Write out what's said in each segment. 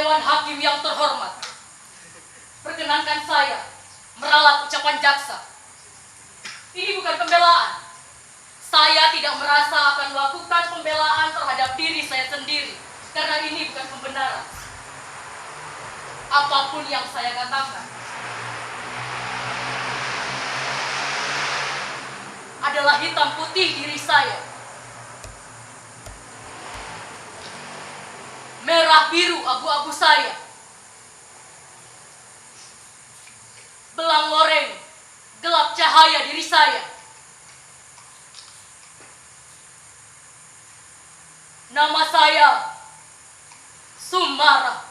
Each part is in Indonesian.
Dewan Hakim yang terhormat, perkenankan saya meralat ucapan jaksa. Ini bukan pembelaan. Saya tidak merasa akan melakukan pembelaan terhadap diri saya sendiri, karena ini bukan pembenaran. Apapun yang saya katakan adalah hitam putih diri saya. Merah biru abu-abu saya. Belang loreng gelap cahaya diri saya. Nama saya Sumara.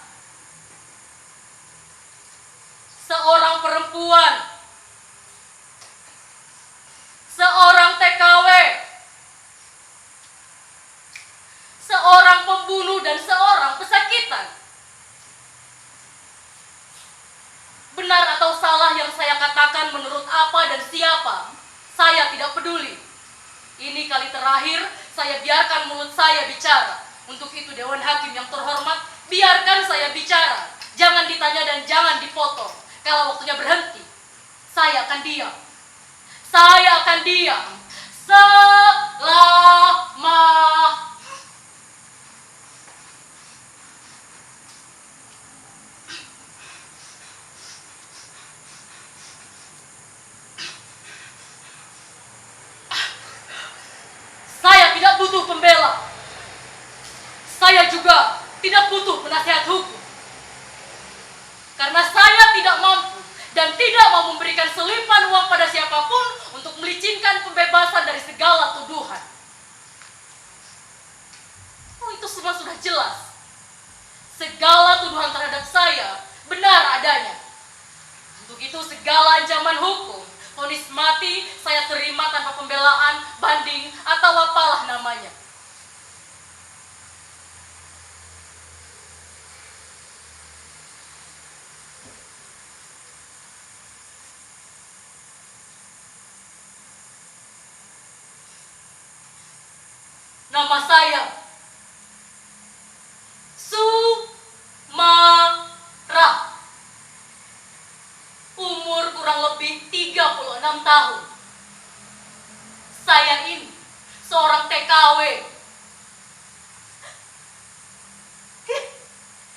Seorang perempuan, seorang TKW, seorang pembunuh dan seorang pesakitan. Benar atau salah yang saya katakan menurut apa dan siapa, saya tidak peduli. Ini kali terakhir saya biarkan mulut saya bicara. Untuk itu Dewan Hakim yang terhormat, biarkan saya bicara. Jangan ditanya dan jangan dipotong. Kalau waktunya berhenti, saya akan diam. Saya akan diam selama saya tidak butuh pembela. Saya juga tidak butuh penasihat hukum. Karena saya tidak mampu dan tidak mau memberikan selipan uang pada siapapun untuk melicinkan pembebasan dari segala tuduhan. Oh, itu semua sudah jelas. Segala tuduhan terhadap saya benar adanya. Untuk itu segala ancaman hukum, vonis mati saya terima tanpa pembelaan, banding, atau apalah namanya. Nama saya Sumara. Umur kurang lebih 36 tahun. Saya ini seorang TKW.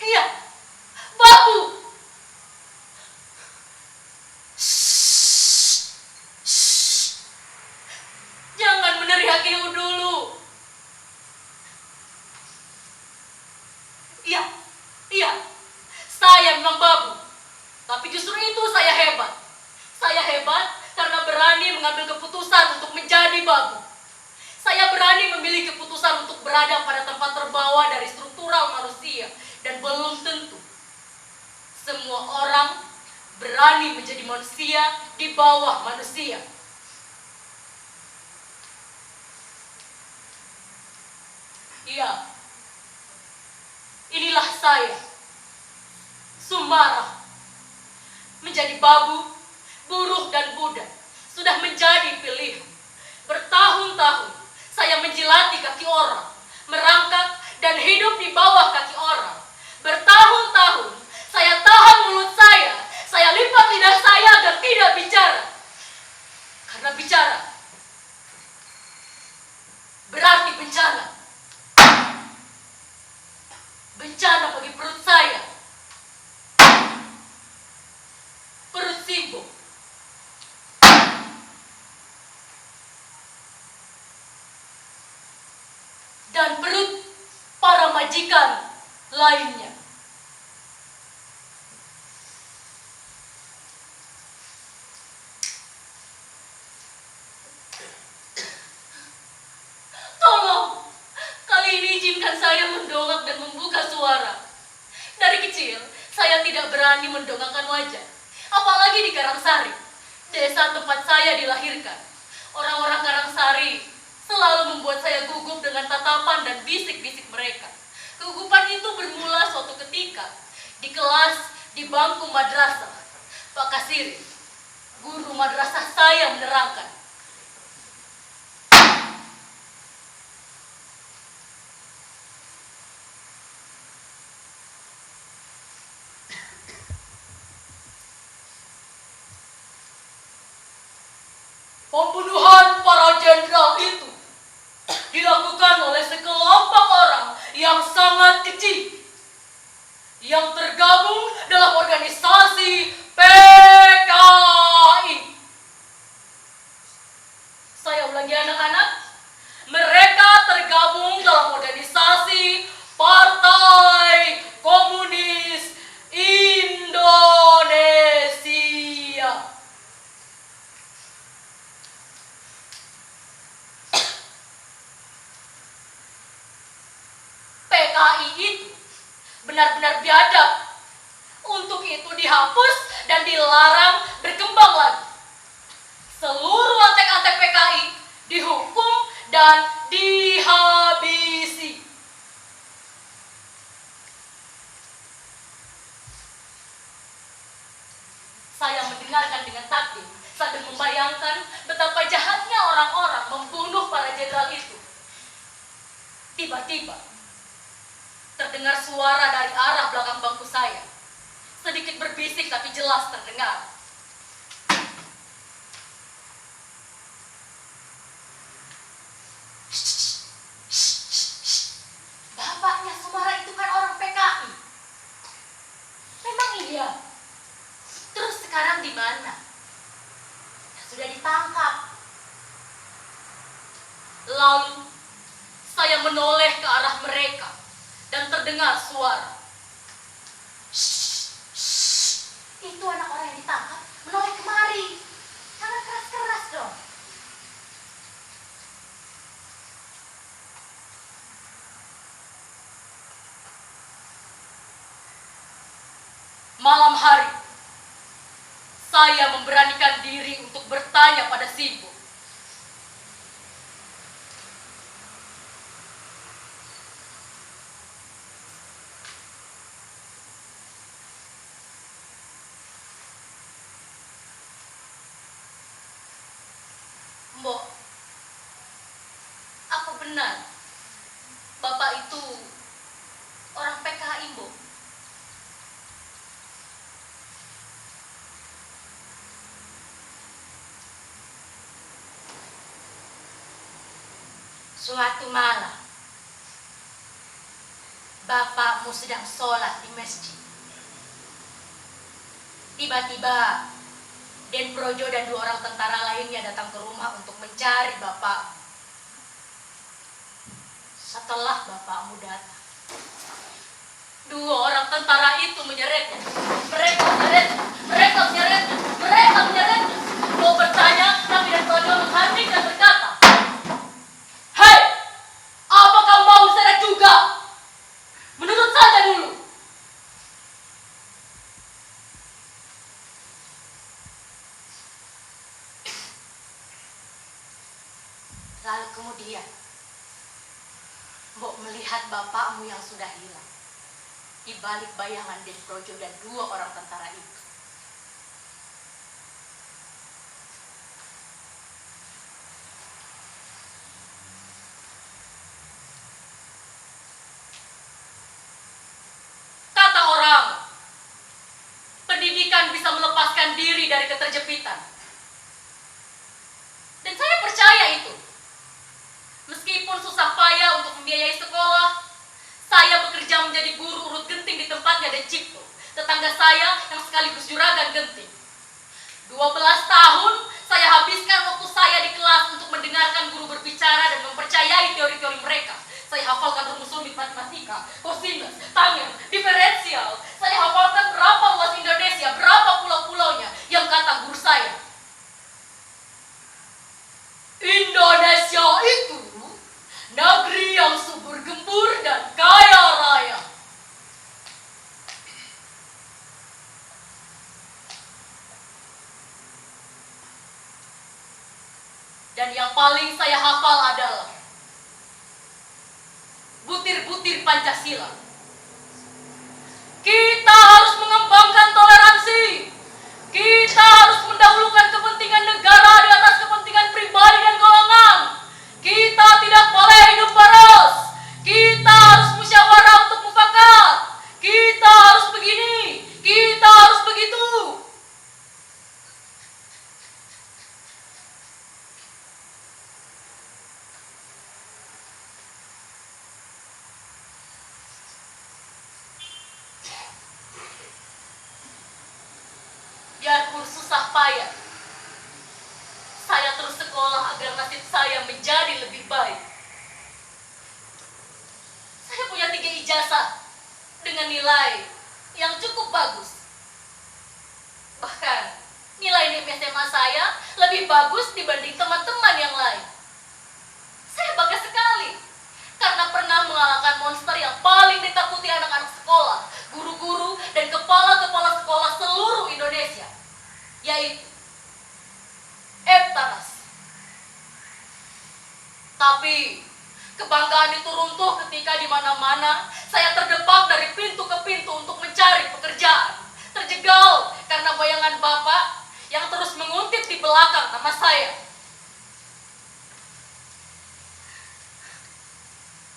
Iya, babu. Jangan meneriakiku dulu. Iya, saya memang babu. Tapi justru itu saya hebat. Saya hebat karena berani mengambil keputusan untuk menjadi babu. Saya berani memilih keputusan untuk berada pada tempat terbawah dari struktural manusia. Dan belum tentu semua orang berani menjadi manusia di bawah manusia. Iya, inilah saya, Sumara. Menjadi babu, buruh, dan budak sudah menjadi pilihan. Bertahun-tahun saya menjilati kaki orang, merangkak dan hidup di bawah kaki orang. Bertahun-tahun saya tahan mulut saya lipat lidah saya agar tidak bicara. Karena bicara berarti bencana. Bencana bagi perut saya. Perut Simbo. Dan perut para majikan lainnya. Tolong, kali ini izinkan saya mendongak dan membuka suara. Dari kecil, saya tidak berani mendongakkan wajah. Apalagi di Karangsari, desa tempat saya dilahirkan. Orang-orang Karangsari selalu membuat saya gugup dengan tatapan dan bisik-bisik mereka. Kegugupan itu bermula suatu ketika di kelas di bangku madrasah. Pak Kasiri, guru madrasah saya menerangkan, Pembunuhan para jenderal itu dilakukan oleh sekelompok orang yang sangat kecil yang tergabung dalam organisasi PKI. Saya ulangi anak-anak, mereka tergabung dalam organisasi Partai Komunis Indonesia. PKI itu benar-benar biadab. Untuk itu dihapus dan dilarang berkembang lagi. Seluruh antek-antek PKI dihukum dan dihabisi. Saya mendengarkan dengan takjub sambil membayangkan betapa jahatnya orang-orang membunuh para jenderal itu. Tiba-tiba terdengar suara dari arah belakang bangku saya. Sedikit berbisik tapi jelas terdengar. Bapaknya Sumara itu kan orang PKI. Memang iya. Terus sekarang di mana? Sudah ditangkap. Lalu saya menoleh ke arah mereka dan terdengar suara. Itu anak orang yang ditangkap menoleh kemari. Jangan keras-keras dong. Malam hari, saya memberanikan diri untuk bertanya pada Simbo. Mbok, apa benar Bapak itu orang PKI, Mbok? Suatu malam, bapakmu sedang sholat di masjid. Tiba-tiba, Den Projo dan 2 orang tentara lainnya datang ke rumah untuk mencari bapak. Setelah bapakmu datang, 2 orang tentara itu menyeretnya. Mereka menyeretnya. Mau bertanya, tapi Den Projo menghardik dan berkata, "Hei, apa kau mau diseret juga? Menurut saja dulu." lalu kemudian Mbok melihat bapakmu yang sudah hilang di balik bayangan Den Projo dan 2 orang tentara itu. Kata orang, pendidikan bisa melepaskan diri dari keterjepitan. Dan saya percaya itu. Meskipun susah payah untuk membiayai sekolah, saya bekerja menjadi guru urut genting di tempatnya Den Cipto, tetangga saya yang sekaligus juragan genting. 12 tahun saya habiskan waktu saya di kelas untuk mendengarkan guru berbicara dan mempercayai teori-teori mereka. Saya hafalkan rumus rumit matematika, kosinus, tangent, diferensial. Saya hafalkan berapa luas Indonesia, berapa pulau-pulaunya, yang kata guru saya, Indonesia itu negeri yang subur gembur dan kaya raya. Dan yang paling saya hafal adalah butir-butir Pancasila. Kita harus mengembangkan toleransi. Kita harus mendahulukan kepentingan negara di atas kepentingan pribadi dan golongan. Kita tidak boleh hidup boros. Kita harus musyawarah untuk mufakat. Kita harus begini. Kita harus begitu. Biarpun susah payah, saya terus sekolah agar nasib saya menjadi lebih baik. Saya punya 3 ijazah dengan nilai yang cukup bagus. Bahkan nilai di SMA saya lebih bagus dibanding teman-teman yang lain. Saya bangga sekali karena pernah mengalahkan monster yang paling ditakuti anak-anak sekolah, guru-guru, dan kepala-kepala sekolah seluruh Indonesia, yaitu Eptanas. Tapi kebanggaan itu runtuh ketika di mana-mana saya terdepak dari pintu ke pintu untuk mencari pekerjaan, terjegal karena bayangan Bapak yang terus menguntit di belakang nama saya.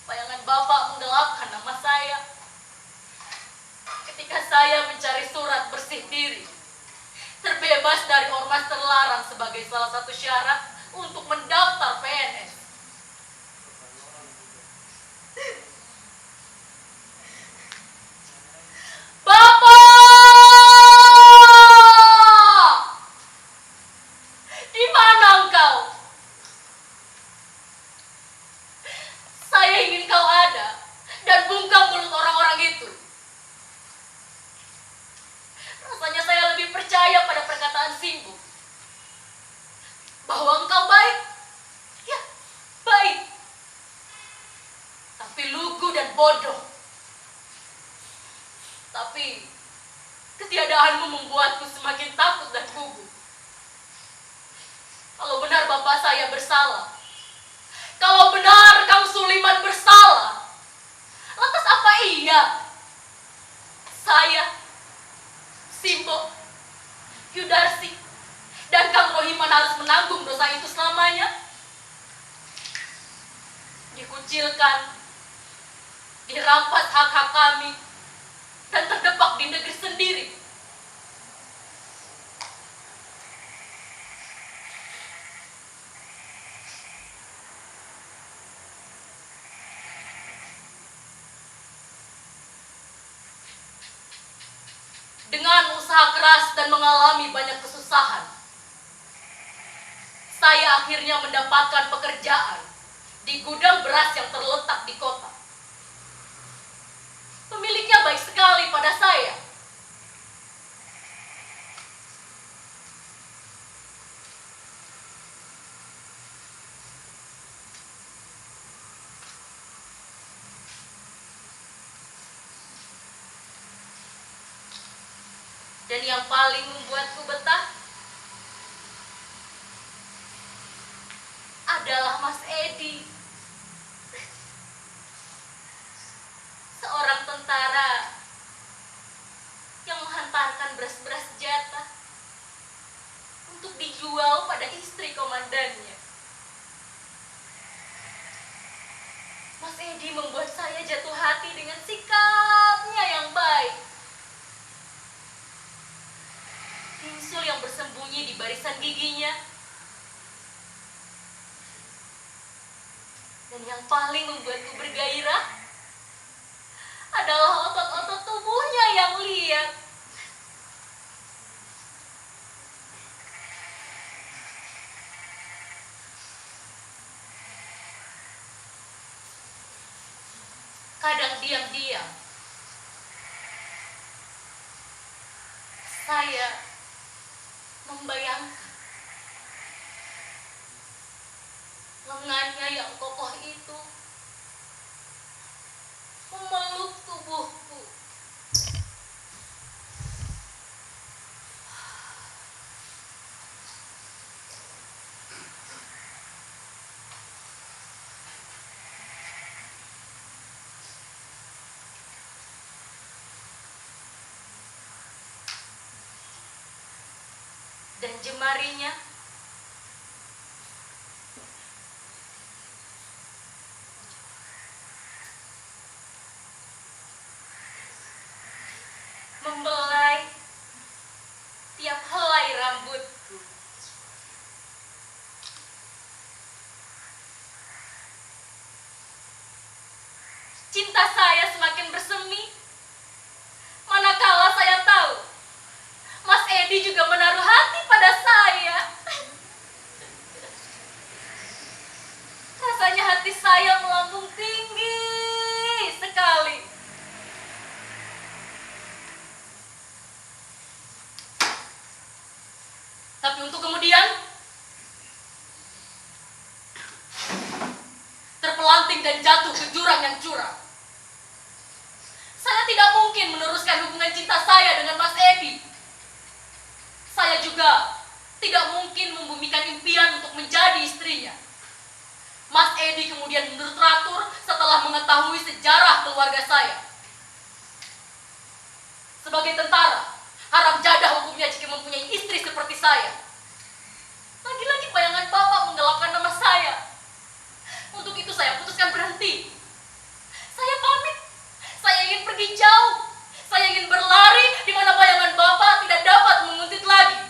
Bayangan Bapak menggelapkan nama saya ketika saya mencari surat bersih diri, terbebas dari ormas terlarang sebagai salah satu syarat untuk mendaftar PNS. Bapak! Di mana engkau? Saya ingin kau ada dan bungkam mulut orang-orang itu. Rasanya saya lebih percaya pada perkataan Simbu bahwa engkau baik. Ya, baik. Tapi lugu dan bodoh. Tapi ketiadaanmu membuatku semakin takut dan gugup. Kalau benar bapak saya bersalah, kalau benar Kang Suliman bersalah, lantas apa iya saya, Simbo, Yudarsi, dan Kang Rohiman harus menanggung dosa itu selamanya? Dikucilkan, dirampas hak-hak kami, dan terdepak di negeri sendiri. Dengan usaha keras dan mengalami banyak kesusahan, saya akhirnya mendapatkan pekerjaan di gudang beras yang terletak di kota. Pemiliknya baik sekali pada saya. Dan yang paling membuatku betah adalah Mas Edi. Seorang tentara yang menghantarkan beras-beras jatah untuk dijual pada istri komandannya. Mas Edi membuat saya jatuh hati dengan sikapnya yang baik. Bingsul yang bersembunyi di barisan giginya. Dan yang paling membuatku bergairah adalah otot-otot tubuhnya yang liat. Kadang diam-diam saya membayangkan lengannya yang kokoh itu memeluk tubuhku. Dan jemarinya membelai tiap helai rambutku. Cinta saya semakin bersemi manakala saya tahu Mas Edi juga menaruh Tapi untuk kemudian terpelanting dan jatuh ke jurang yang curam. Saya tidak mungkin meneruskan hubungan cinta saya dengan Mas Edi. Saya juga tidak mungkin membumikan impian untuk menjadi istrinya. Mas Edi kemudian menurut teratur setelah mengetahui sejarah keluarga saya. Sebagai tentara, haram jadah hukumnya jika mempunyai istri seperti saya. Lagi-lagi bayangan Bapak menggelapkan nama saya. Untuk itu saya putuskan berhenti. Saya pamit. Saya ingin pergi jauh. Saya ingin berlari di mana bayangan Bapak tidak dapat menguntit lagi.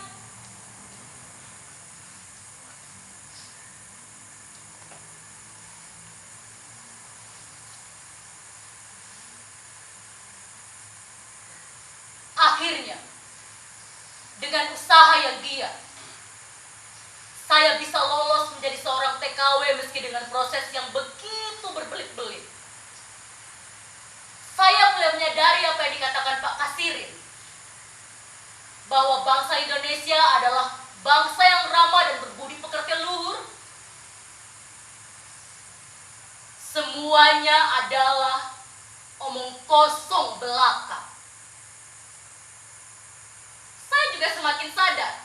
Akhirnya, dengan usaha yang giat, saya bisa lolos menjadi seorang TKW meski dengan proses yang begitu berbelit-belit. Saya mulai menyadari apa yang dikatakan Pak Kasirin, bahwa bangsa Indonesia adalah bangsa yang ramah dan berbudi pekerti luhur. Semuanya adalah omong kosong belaka. Saya juga semakin sadar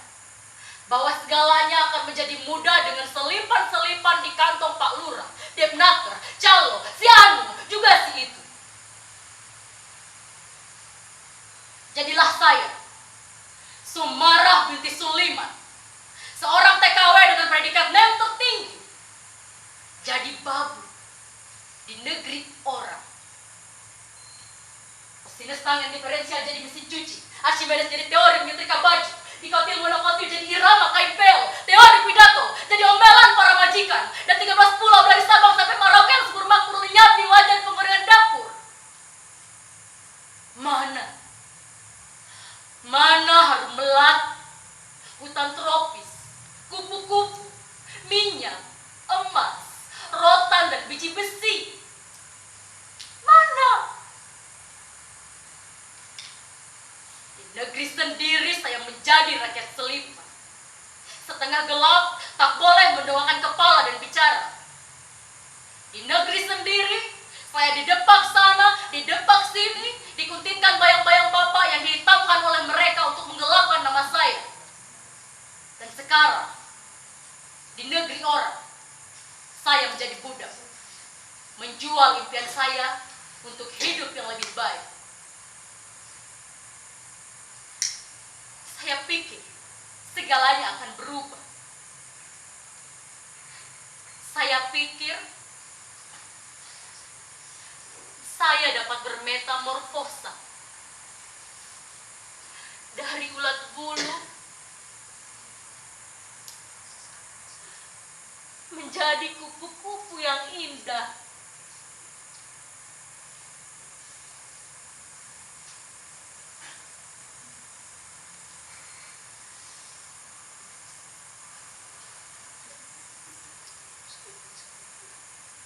bahwa segalanya akan menjadi mudah dengan selipan-selipan di kantong Pak Lurah, Depnaker, Calo, si Anu, juga si itu. Jadilah saya, Sumarah binti Suliman, seorang TKW dengan predikat nem tertinggi, jadi babu di negeri orang. Mesin tangan diferensial jadi mesin cuci, Archimedes jadi teori menyetrika baju, dikotil monokotil jadi irama kain pel, teori pidato jadi omelan para majikan, dan 13 pulau dari Sabang sampai Merauke subur makmur lenyap di wajan penggorengan dapur. Mana harum melati, hutan tropis, kupu-kupu, minyak, emas, rotan dan biji besi? Mana? Di negeri sendiri saya menjadi rakyat selipan. Setengah gelap, tak boleh mendoakan kepala dan bicara. Di negeri sendiri, saya didepak sana, didepak sini, dikuntinkan bayang-bayang Bapak yang dihitamkan oleh mereka untuk menggelapkan nama saya. Dan sekarang, di negeri orang, saya menjadi budak, menjual impian saya untuk hidup yang lebih baik. Saya pikir segalanya akan berubah. Saya pikir saya dapat bermetamorfosa dari ulat bulu menjadi kupu-kupu yang indah.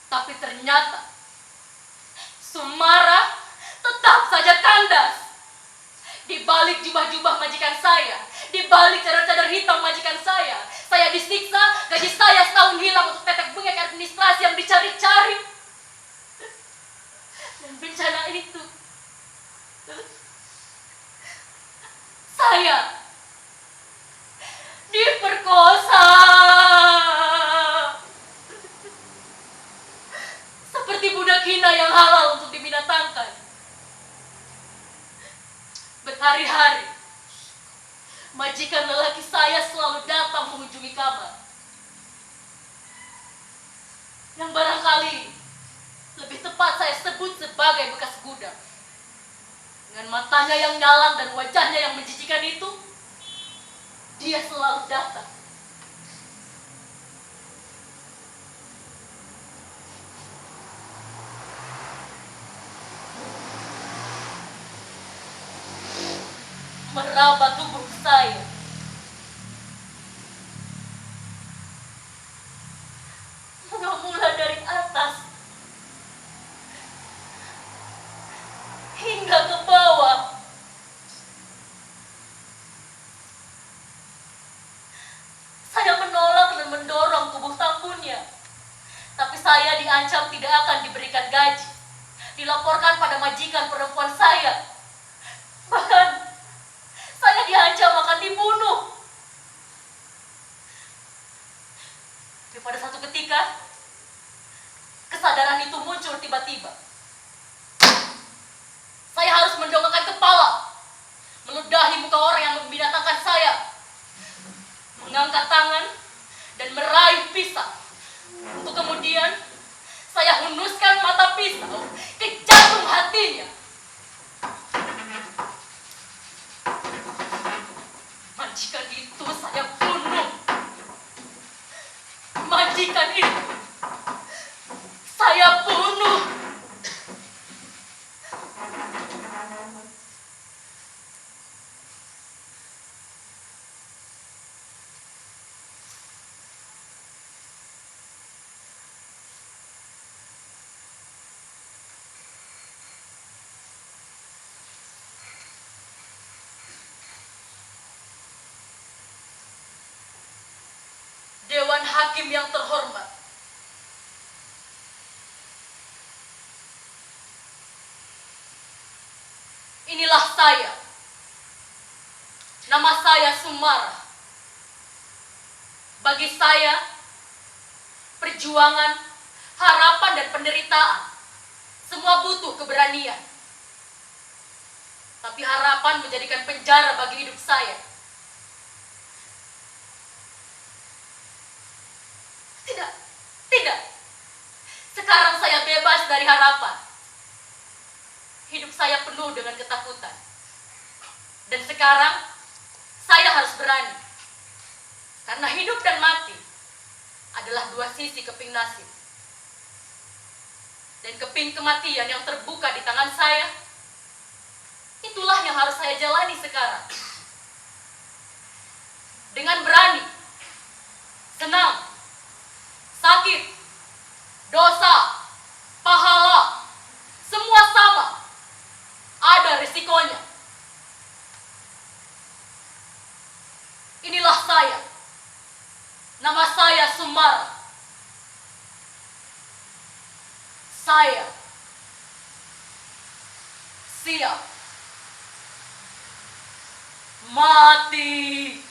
Tapi ternyata Sumarah tetap saja kandas. Di balik jubah-jubah majikan saya, di balik cadar-cadar hitam majikan saya disiksa, gaji saya setahun hilang untuk tetek bengek administrasi yang dicari-cari. Dan bencana itu, saya diperkosa. Seperti budak hina yang halal untuk dibinatangkan. Berhari-hari, majikan lelaki saya selalu datang mengunjungi kamar. Yang barangkali lebih tepat saya sebut sebagai bekas gudang. Dengan matanya yang nyalang dan wajahnya yang menjijikan itu, dia selalu datang. Meraba tubuh saya. Mula dari atas hingga ke bawah. siapapunnya. Tapi saya diancam tidak akan diberikan gaji. Dilaporkan pada majikan perempuan saya. Bahkan saya diancam akan dibunuh. Tapi pada satu ketika, kesadaran itu muncul tiba-tiba. Saya harus mendongakkan kepala, meludahi muka orang yang membinatangkan saya, mengangkat tangan, dan meraih pisau. Untuk kemudian, saya hunuskan mata pisau ke jantung hatinya. Majikan itu saya bunuh. Majikan itu saya bunuh. Dewan Hakim yang terhormat, inilah saya. Nama saya Sumara. Bagi saya, perjuangan, harapan, dan penderitaan semua butuh keberanian. Tapi harapan menjadikan penjara bagi hidup saya. Tidak, tidak. Sekarang saya bebas dari harapan. Hidup saya penuh dengan ketakutan. Dan sekarang, saya harus berani. Karena hidup dan mati adalah dua sisi keping nasib. Dan keping kematian yang terbuka di tangan saya, itulah yang harus saya jalani sekarang. Dengan berani, senang, sakit, dosa, pahala, semua sama. Ada risikonya. Inilah saya. Nama saya Sumara. Saya siap mati.